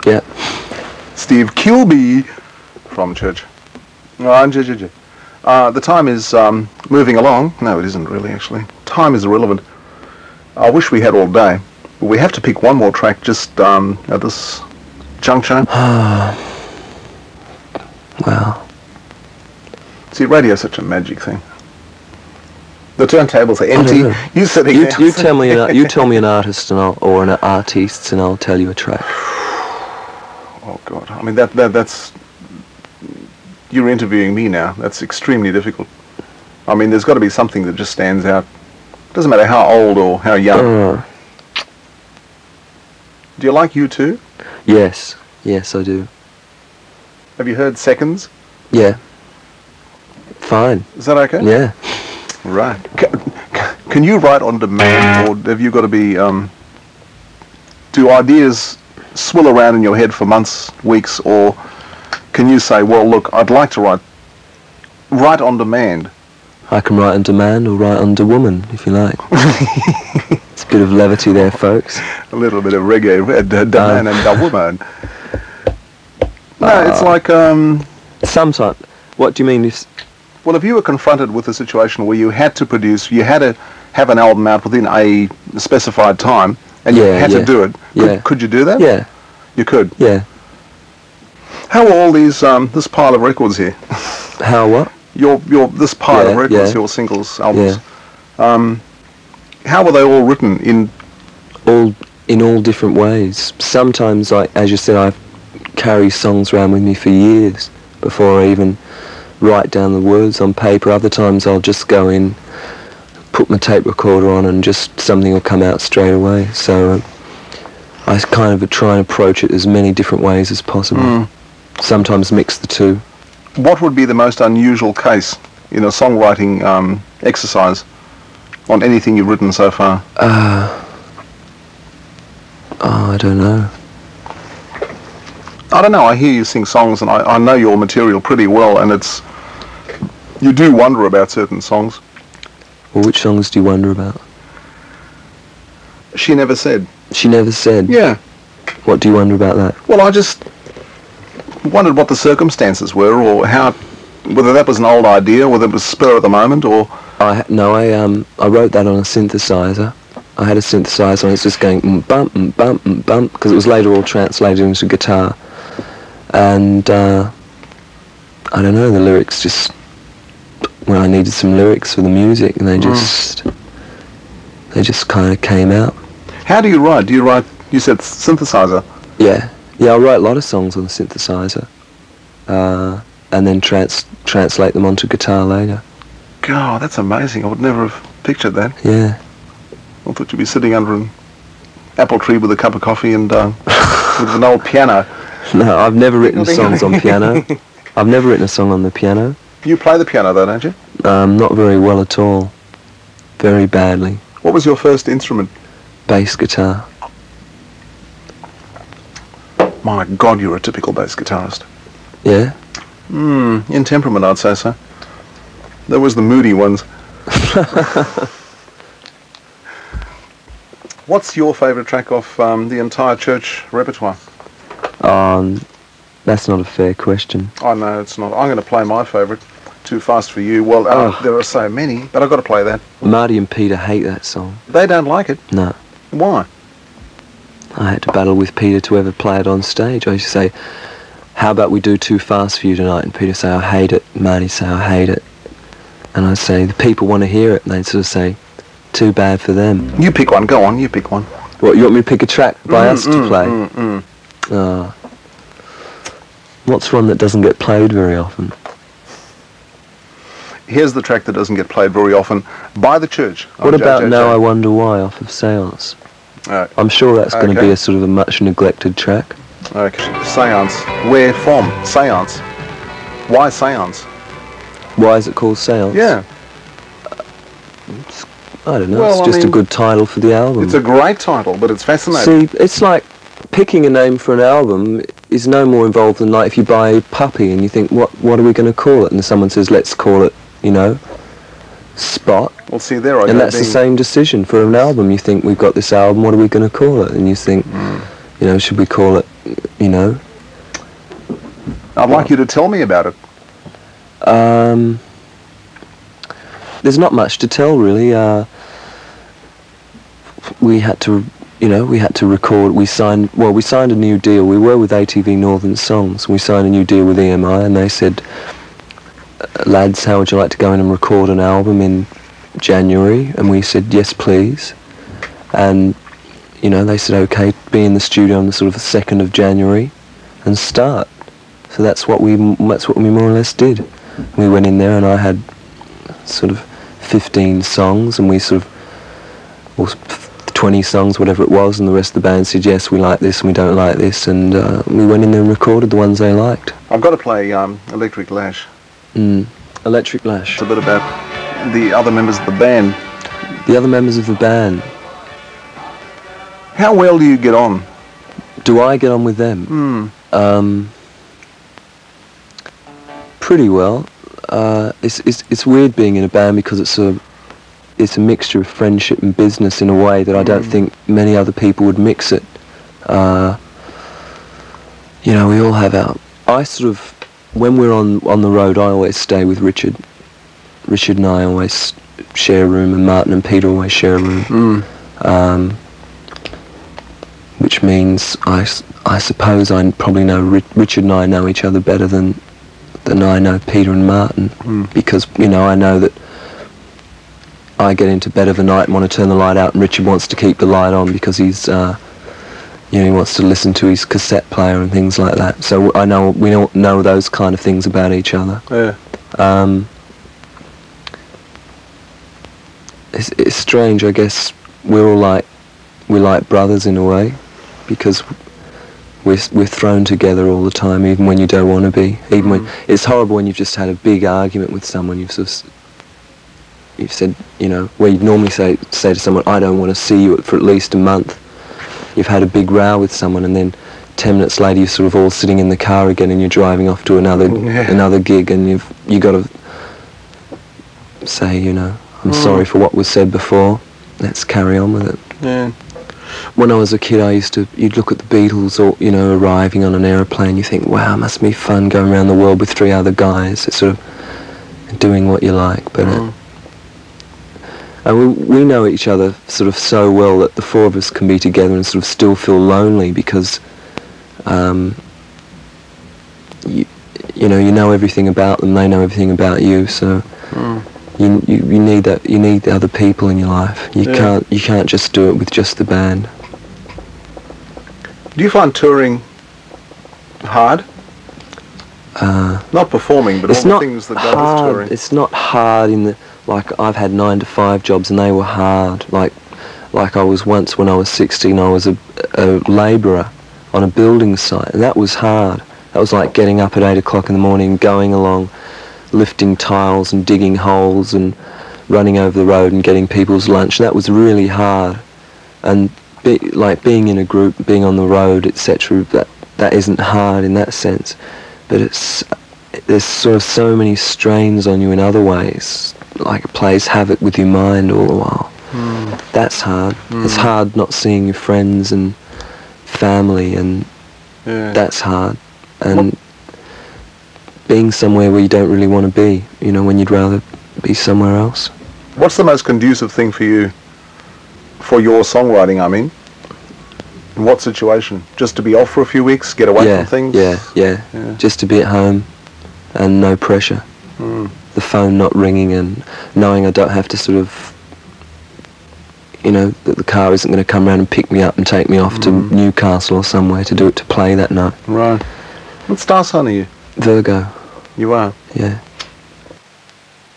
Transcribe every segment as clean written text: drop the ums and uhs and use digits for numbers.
Yeah. Steve Kilbey from church. The time is moving along. No, it isn't really, actually. Time is irrelevant. I wish we had all day. But we have to pick one more track just at this juncture. Well. See, radio's such a magic thing. The turntables are empty. You sitting there. You tell me an artist or an artiste, and I'll tell you a track. Oh God! I mean that's. You're interviewing me now. That's extremely difficult. I mean, there's got to be something that just stands out. Doesn't matter how old or how young. Do you like U2? Yes, I do. Have you heard Seconds? Yeah. Fine. Is that okay? Yeah. Right. Can you write on demand, or have you got to be? Do ideas swill around in your head for months, weeks, or can you say, well, look, I'd like to write on demand? I can write on demand or write on woman, if you like. It's a bit of levity there, folks. A little bit of reggae, demand and a woman. No, it's like sometimes. What do you mean? Well, if you were confronted with a situation where you had to produce, you had to have an album out within a specified time, and you had to do it, could you do that? Yeah. You could? Yeah. How are all these, this pile of records here? How what? This pile of records, your singles, albums. Yeah. How were they all written in all different ways? Sometimes, like as you said, I carry songs around with me for years before I even write down the words on paper. Other times I'll just go in, put my tape recorder on, and just something will come out straight away. So I kind of try and approach it as many different ways as possible. Sometimes mix the two. What would be the most unusual case in a songwriting exercise on anything you've written so far? I don't know. I don't know. I hear you sing songs, and I know your material pretty well, and you do wonder about certain songs. Well, which songs do you wonder about? She Never Said. She Never Said? Yeah. What do you wonder about that? Well, I just wondered what the circumstances were, or whether that was an old idea, whether it was spur of the moment, or... I wrote that on a synthesizer. I had a synthesizer, and it's just going bump, bump, bump, because it was later all translated into guitar. And I don't know, the lyrics just, when I needed some lyrics for the music, and they just kind of came out. How do you write? You said synthesizer? Yeah, I write a lot of songs on the synthesizer, and then translate them onto guitar later. God, that's amazing. I would never have pictured that. Yeah. I thought you'd be sitting under an apple tree with a cup of coffee and with an old piano. No, I've never written songs on piano. I've never written a song on the piano. You play the piano though, don't you? Not very well at all. Very badly. What was your first instrument? Bass guitar. My God, you're a typical bass guitarist. Yeah? In temperament, I'd say so. There was the moody ones. What's your favourite track off the entire church repertoire? That's not a fair question. Oh no, it's not. I'm going to play my favourite, Too Fast for You. Well, there are so many, but I've got to play that. Marty and Peter hate that song. They don't like it? No. Why? I had to battle with Peter to ever play it on stage. I used to say, how about we do Too Fast for You tonight? And Peter say, I hate it. Marty say, I hate it. And I'd say, the people want to hear it. And they'd sort of say, too bad for them. You pick one. Go on, you pick one. What, you want me to pick a track by us to play? What's one that doesn't get played very often? Here's the track that doesn't get played very often by the church. What about Now I Wonder Why off of Seance? I'm sure that's going to be a sort of a much neglected track. Okay. Seance. Where from? Seance. Why Seance? Why is it called Seance? Yeah. I don't know, well, it's just a good title for the album. It's a great title, but it's fascinating. See, it's like picking a name for an album is no more involved than like if you buy a puppy and you think, what are we going to call it? And someone says, let's call it, Spot. Well, see, there I go. And that's the same decision for an album. You think, we've got this album, what are we going to call it? And you think, should we call it you know. I'd like you to tell me about it. There's not much to tell, really. We had to record. We signed a new deal. We were with ATV Northern Songs. We signed a new deal with EMI, and they said, lads, how would you like to go in and record an album in January? And we said, yes, please. And, you know, they said, okay, be in the studio on the sort of 2nd of January and start. So that's what we more or less did. We went in there, and I had sort of 15 songs, and we sort of, or 20 songs, whatever it was, and the rest of the band said, yes, we like this and we don't like this, and we went in there and recorded the ones they liked. I've got to play Electric Lash. Electric Lash. It's a bit about the other members of the band. The other members of the band. How well do you get on? Do I get on with them? Pretty well. It's weird being in a band because it's a mixture of friendship and business in a way that I don't think many other people would mix it. You know, we all have when we're on the road, I always stay with Richard. Richard and I always share a room, and Martin and Peter always share a room. Which means I suppose I probably know Richard and I know each other better than I know Peter and Martin, because, you know, I know that I get into bed of a night and want to turn the light out, and Richard wants to keep the light on because he's, you know, he wants to listen to his cassette player and things like that. So we don't know those kind of things about each other. Yeah. It's strange, I guess. We're like brothers in a way, because we're thrown together all the time, even when you don't want to be. Even when it's horrible when you've just had a big argument with someone. You've said, you know, where you'd normally say to someone, I don't want to see you for at least a month. You've had a big row with someone, and then 10 minutes later you're sort of all sitting in the car again, and you're driving off to another gig, and you got to say, you know, I'm sorry for what was said before. Let's carry on with it. Yeah. When I was a kid, you'd look at the Beatles, or, you know, arriving on an aeroplane. You think, wow, it must be fun going around the world with 3 other guys. It's sort of doing what you like, but and we know each other sort of so well that the 4 of us can be together and sort of still feel lonely, because you know everything about them, they know everything about you, so you need that. You need the other people in your life. You can't just do it with just the band. Do you find touring hard? Not performing, but all the things that go with touring. It's not hard like I've had 9-to-5 jobs, and they were hard. Like I was once, when I was 16, I was a labourer on a building site, and that was hard. That was like getting up at 8 o'clock in the morning, going along, lifting tiles and digging holes and running over the road and getting people's lunch. That was really hard. And being in a group, being on the road, etc., that isn't hard in that sense. But there's sort of so many strains on you in other ways. Like it plays havoc with your mind all the while. That's hard. It's hard not seeing your friends and family, and that's hard. And being somewhere where you don't really want to be, you know, when you'd rather be somewhere else. What's the most conducive thing for you, for your songwriting, I mean? In what situation? Just to be off for a few weeks, get away from things? Yeah. Just to be at home and no pressure. The phone not ringing, and knowing I don't have to sort of, you know, that the car isn't going to come around and pick me up and take me off to Newcastle or somewhere to play that night. Right. What star sign are you? Virgo. You are? Yeah.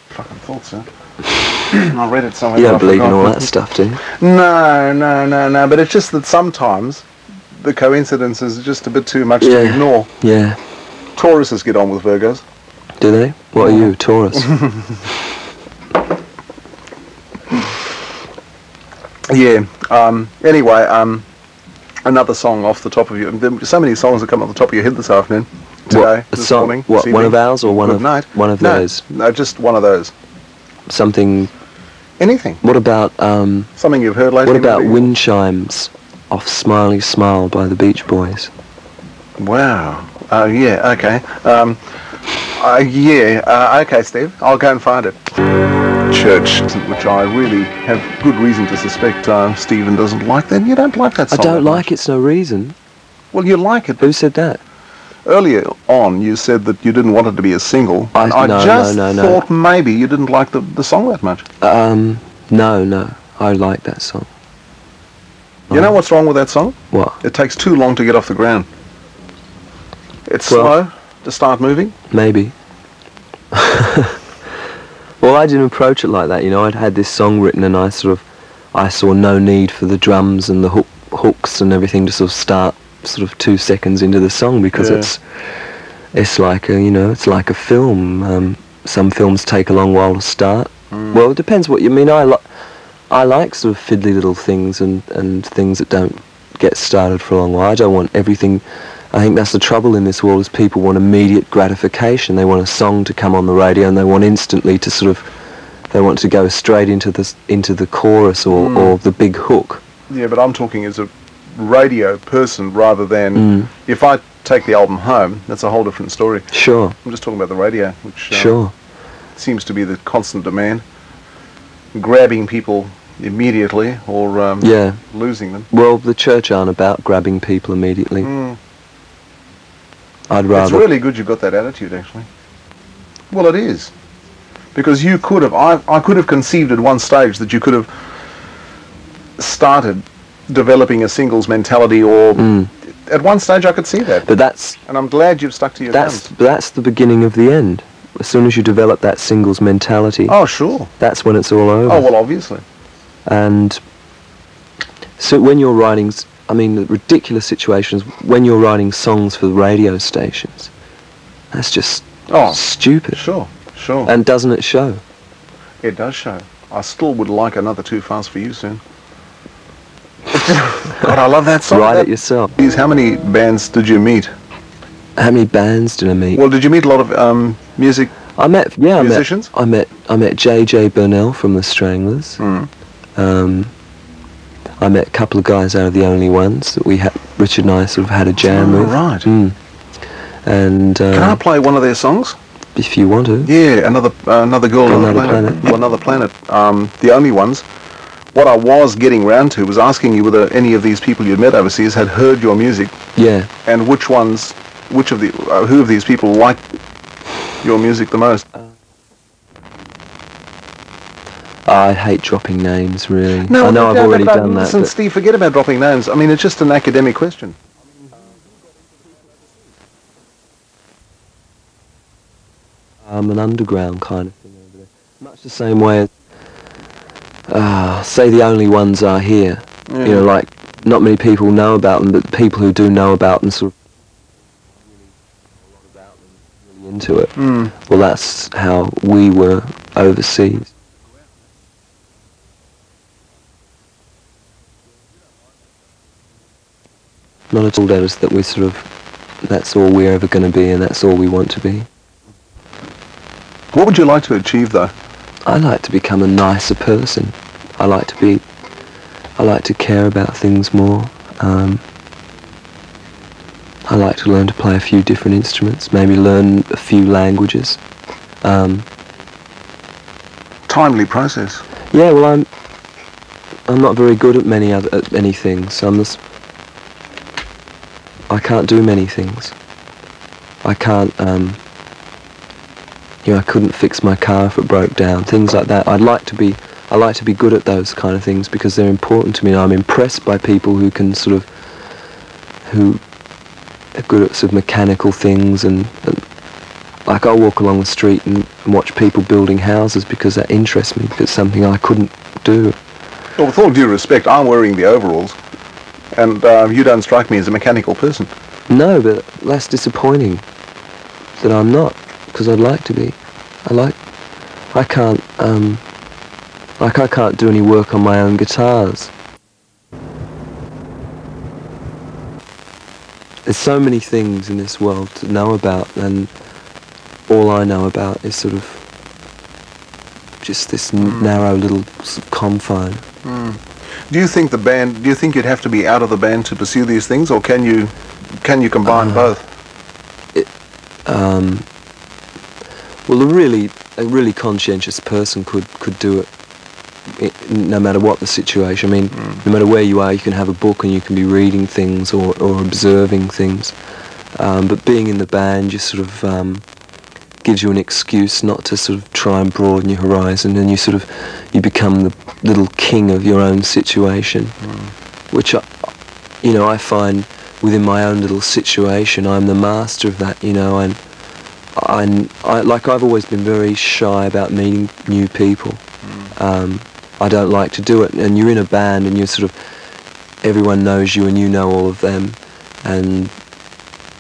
Fucking thought so. I read it somewhere. You don't believe in all that stuff, do you? No. But it's just that sometimes the coincidences are just a bit too much to ignore. Yeah. Tauruses get on with Virgos. Do they? What are you, Taurus? Yeah. Anyway, another song off the top of you. There's so many songs that come off the top of your head this afternoon. Today, this morning. What? One of ours or one of those? No, just one of those. Something. Anything. What about something you've heard lately? What about Wind Chimes off "Smiley Smile" by the Beach Boys? Wow. Yeah, okay. Okay, Steve. I'll go and find it. Church, which I really have good reason to suspect Stephen doesn't like. Then you don't like that song. I don't that like much. It's No Reason. Well, you like it. Who said that? Earlier on, you said that you didn't want it to be a single. No, Thought maybe you didn't like the song that much. No. I like that song. You know what's wrong with that song? What? It takes too long to get off the ground. It's slow to start moving. Maybe. Well, I didn't approach it like that, you know. I'd had this song written and I saw no need for the drums and the hooks and everything to sort of start sort of 2 seconds into the song, because it's like it's like a film. Some films take a long while to start. Well, it depends what you mean. I like sort of fiddly little things and things that don't get started for a long while. I don't want everything. I think that's the trouble in this world, is people want immediate gratification. They want a song to come on the radio and they want instantly to they want to go straight into the chorus or the big hook. Yeah, but I'm talking as a radio person rather than if I take the album home, that's a whole different story. Sure. I'm just talking about the radio, which seems to be the constant demand. Grabbing people immediately or losing them. Well, the church aren't about grabbing people immediately. I'd rather... It's really good you've got that attitude, actually. Well, it is. Because you could have... I could have conceived at one stage that you could have started developing a singles mentality, or... At one stage I could see that. But that's... And I'm glad you've stuck to your guns. That's the beginning of the end. As soon as you develop that singles mentality... Oh, sure. That's when it's all over. Oh, well, obviously. And... So when you're writing... I mean, the ridiculous situations, when you're writing songs for the radio stations, that's just stupid. Sure. And doesn't it show? It does show. I still would like another Too Fast for You soon. God, I love that song. Write it yourself. How many bands did you meet? How many bands did I meet? Well, did you meet a lot of musicians? I met J.J. Burnell from the Stranglers. I met a couple of guys out of The Only Ones that Richard and I sort of had a jam with. Right. And can I play one of their songs? If you want to. Yeah, Another Girl, Another Planet. Well, Another Planet. The Only Ones. What I was getting round to was asking you whether any of these people you'd met overseas had heard your music. Yeah. And who of these people liked your music the most? I hate dropping names, really. No, I know I've already done that. Listen, Steve, forget about dropping names. I mean, it's just an academic question. An underground kind of thing over there. Much the same way as, say, The Only Ones are here. You know, like, not many people know about them, but people who do know about them sort of really into it. Well, that's how we were overseas. Not at all, that is that that's all we're ever going to be, and that's all we want to be. What would you like to achieve, though? I like to become a nicer person. I like to care about things more. I like to learn to play a few different instruments, maybe learn a few languages. Timely process. Yeah, well, I'm not very good at many things. I can't do many things. I can't, I couldn't fix my car if it broke down, things like that. I like to be good at those kind of things because they're important to me. I'm impressed by people who are good at sort of mechanical things, and like I'll walk along the street and watch people building houses because that interests me. It's something I couldn't do. Well, with all due respect, I'm wearing the overalls. And you don't strike me as a mechanical person. No, but that's disappointing that I'm not, because I'd like to be. I can't do any work on my own guitars. There's so many things in this world to know about, and all I know about is sort of just this narrow little confine. Do you think you'd have to be out of the band to pursue these things, or can you can you combine both? Well, a really conscientious person could do it, no matter what the situation. I mean, no matter where you are, you can have a book and you can be reading things or observing things. But being in the band just sort of gives you an excuse not to sort of try and broaden your horizon, and you become the little king of your own situation, which I find within my own little situation, I'm the master of that, and I've always been very shy about meeting new people. I don't like to do it, and you're in a band and everyone knows you and you know all of them, and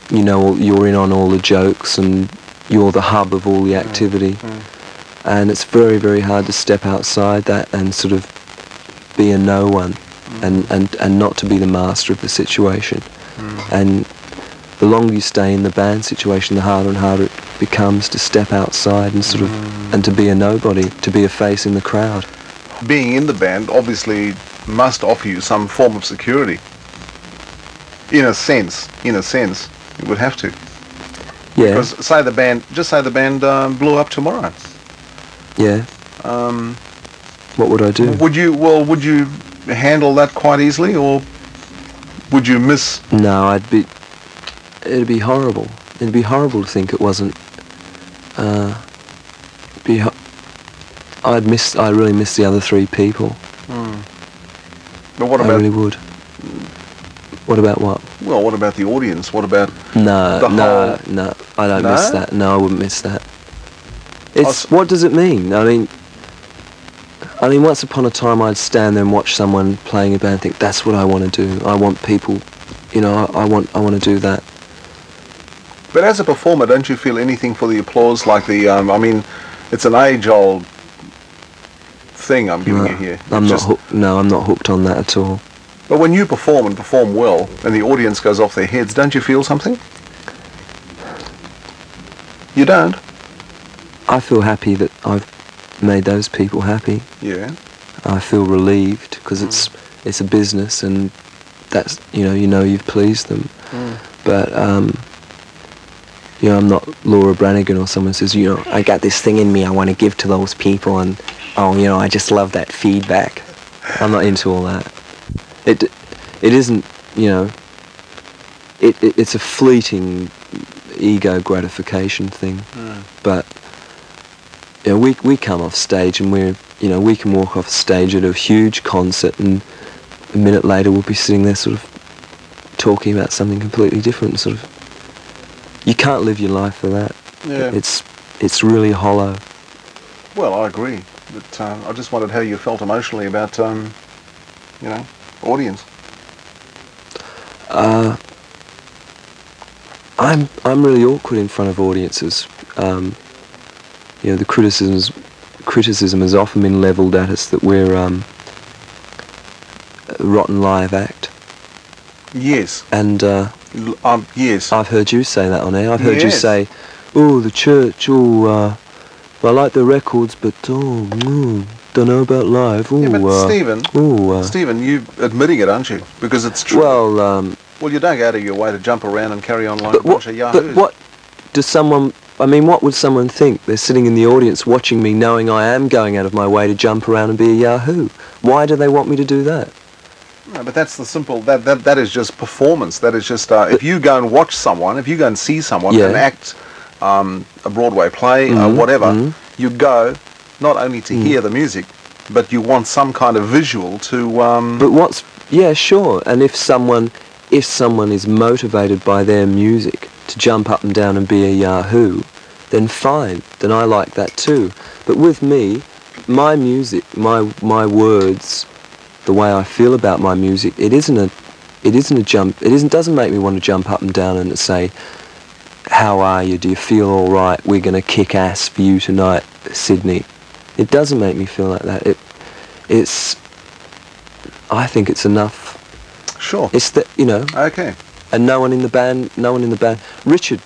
you're in on all the jokes and you're the hub of all the activity, and it's very, very hard to step outside that and sort of be a no one, and not to be the master of the situation. And the longer you stay in the band situation, the harder and harder it becomes to step outside and and to be a nobody, to be a face in the crowd. Being in the band obviously must offer you some form of security. In a sense, it would have to. Yeah. Because say the band blew up tomorrow. Yeah. What would I do? Would you handle that quite easily, or would you miss? No, it'd be horrible. It'd be horrible to think it wasn't. I really miss the other three people. But what about? I really would. What about what? Well, what about the audience? What about No, the whole? no, I don't No? miss that. No, I wouldn't miss that. What does it mean? I mean, once upon a time I'd stand there and watch someone playing a band and think, that's what I want to do. I want people, I want to do that. But as a performer, don't you feel anything for the applause? Like it's an age-old thing I'm giving you here. I'm not hooked on that at all. But when you perform and perform well, and the audience goes off their heads, don't you feel something? You don't? I feel happy that I've made those people happy. Yeah. I feel relieved because it's a business, and that's you've pleased them. But I'm not Laura Branigan or someone says, I got this thing in me I want to give to those people, and I just love that feedback. I'm not into all that. It isn't, it's a fleeting ego gratification thing. But we come off stage and we can walk off stage at a huge concert, and a minute later we'll be sitting there sort of talking about something completely different. You can't live your life for that. Yeah. It's really hollow. Well, I agree. But I just wondered how you felt emotionally about audience. I'm really awkward in front of audiences. The criticism has often been levelled at us that we're a rotten live act. Yes. And yes. I've heard you say that on air. I've heard you say, "Oh, the church. Oh, I like the records, but don't know about live." Ooh, yeah, but Stephen, you admitting it, aren't you? Because it's true. Well, you don't go out of your way to jump around and carry on like a bunch of yahoos. But what does someone? I mean, what would someone think? They're sitting in the audience watching me, knowing I am going out of my way to jump around and be a yahoo. Why do they want me to do that? No, but that's the simple. That is just performance. That is just if you go and watch someone, if you go and see someone and act a Broadway play or whatever, you go not only to hear the music, but you want some kind of visual to. But sure. And if someone is motivated by their music to jump up and down and be a yahoo, then fine. Then I like that too. But with me, my music, my words, the way I feel about my music, it isn't a jump. Doesn't make me want to jump up and down and say, "How are you? Do you feel all right? We're going to kick ass for you tonight, Sydney." It doesn't make me feel like that. I think it's enough. Sure. It's that Okay. And no one in the band. Richard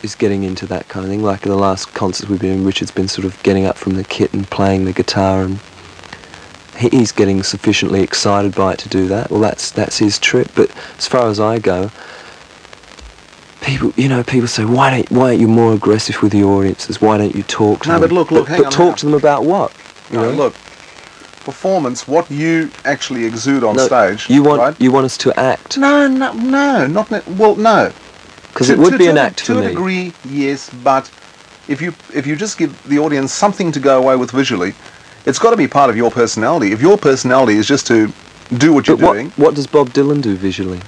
is getting into that kind of thing. Like in the last concerts we've been in, Richard's been sort of getting up from the kit and playing the guitar, and he's getting sufficiently excited by it to do that. Well, that's his trip. But as far as I go, people say, why aren't you more aggressive with the audiences? Why don't you talk to them? No, but look, hang on. But talk to them about what? You know? Look, performance, what you actually exude on stage. You want right? you want us to act? No, not well, no. Because it would be an act for me. To a degree, yes, but if you just give the audience something to go away with visually, it's got to be part of your personality. If your personality is just to do what you're doing... What does Bob Dylan do visually?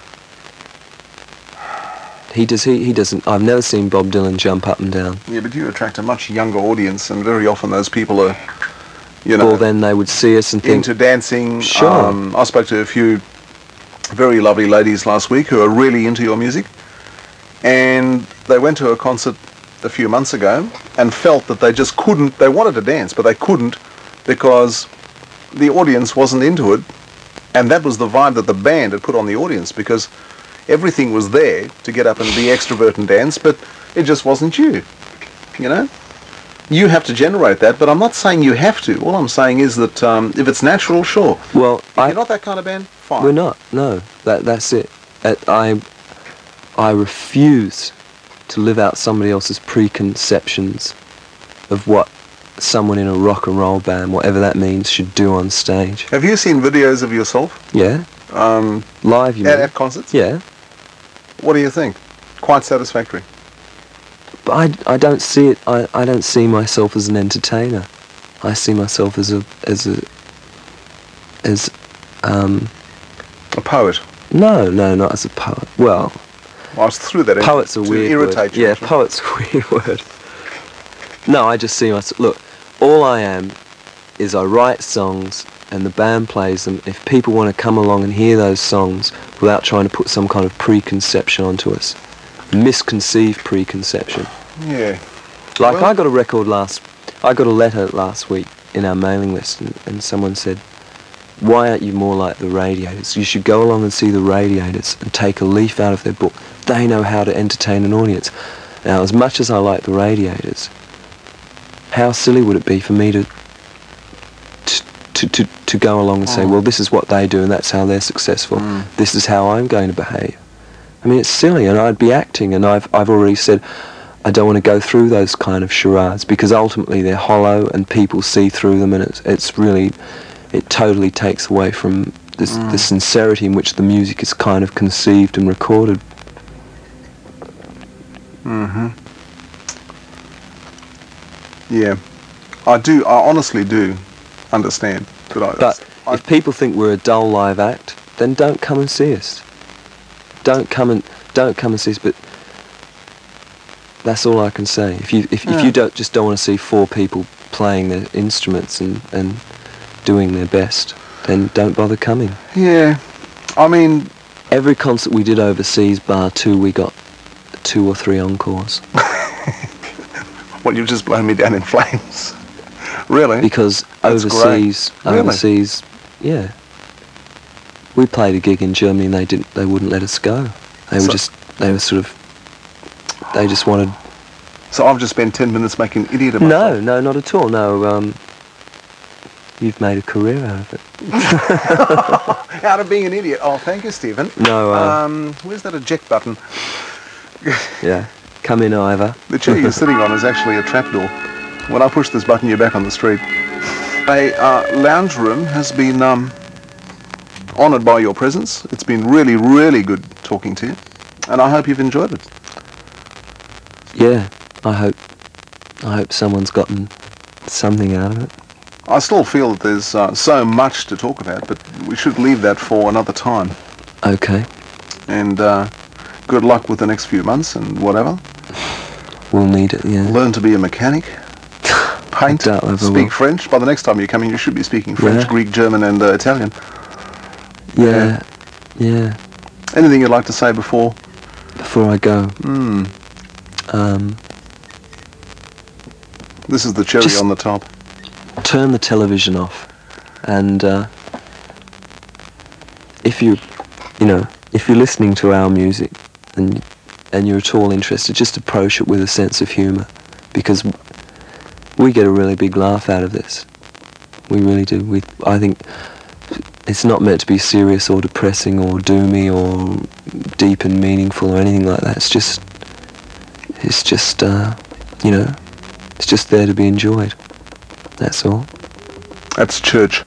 He doesn't... I've never seen Bob Dylan jump up and down. Yeah, but you attract a much younger audience, and very often those people are, you know... Well, then they would see us and think... Into dancing. Sure. I spoke to a few very lovely ladies last week who are really into your music, and they went to a concert a few months ago and felt that they just couldn't... They wanted to dance, but they couldn't, because the audience wasn't into it, and that was the vibe that the band had put on the audience, because everything was there to get up and be extrovert and dance, but it just wasn't you, you know? You have to generate that, but I'm not saying you have to. All I'm saying is that if it's natural, sure. Well, if you're not that kind of band, fine. We're not, no. That's it. I refuse to live out somebody else's preconceptions of what someone in a rock and roll band, whatever that means, should do on stage. Have you seen videos of yourself? Yeah. Live, you mean? At concerts? Yeah. What do you think? Quite satisfactory. But I don't see it. I don't see myself as an entertainer. I see myself as a poet. No, not as a poet. Well, I was through that. Poet's a weird irritate word. You, yeah, poet's a weird word. No, I just see myself. Look, all I am is I write songs and the band plays them. If people want to come along and hear those songs without trying to put some kind of preconception onto us, misconceived preconception. Yeah. Like, well, I got a letter last week in our mailing list, and someone said, why aren't you more like the Radiators? You should go along and see the Radiators and take a leaf out of their book. They know how to entertain an audience. Now, as much as I like the Radiators, how silly would it be for me to go along and say, well, this is what they do and that's how they're successful. This is how I'm going to behave. I mean, it's silly, and I'd be acting, and I've already said I don't want to go through those kind of charades, because ultimately they're hollow and people see through them, and it's really, it totally takes away from the sincerity in which the music is kind of conceived and recorded. Yeah, I honestly do understand. But if people think we're a dull live act, then don't come and see us. Don't come and see us. But that's all I can say. If you don't want to see four people playing their instruments and doing their best, then don't bother coming. Yeah, I mean, every concert we did overseas, bar two, we got 2 or 3 encores. Well, you've just blown me down in flames. Really? Because that's overseas, really? Yeah. We played a gig in Germany and they wouldn't let us go. They just wanted... So I've just spent 10 minutes making an idiot of myself? No, not at all. No, you've made a career out of it. Out of being an idiot? Oh, thank you, Stephen. No, where's that eject button? Yeah, come in, Ivor. The chair you're sitting on is actually a trapdoor. When I push this button, you're back on the street. A lounge room has been honoured by your presence. It's been really, really good talking to you, and I hope you've enjoyed it. Yeah, I hope someone's gotten something out of it. I still feel that there's so much to talk about, but we should leave that for another time. Okay. And good luck with the next few months and whatever. We'll need it, yeah. Learn to be a mechanic. Paint. Speak French. By the next time you come in, you should be speaking French, Greek, German, and Italian. Yeah. Anything you'd like to say before I go? This is the cherry on the top. Turn the television off, and if you're listening to our music and you're at all interested, just approach it with a sense of humour, because we get a really big laugh out of this. We really do. I think it's not meant to be serious or depressing or doomy or deep and meaningful or anything like that. It's just it's just there to be enjoyed. That's all. That's church.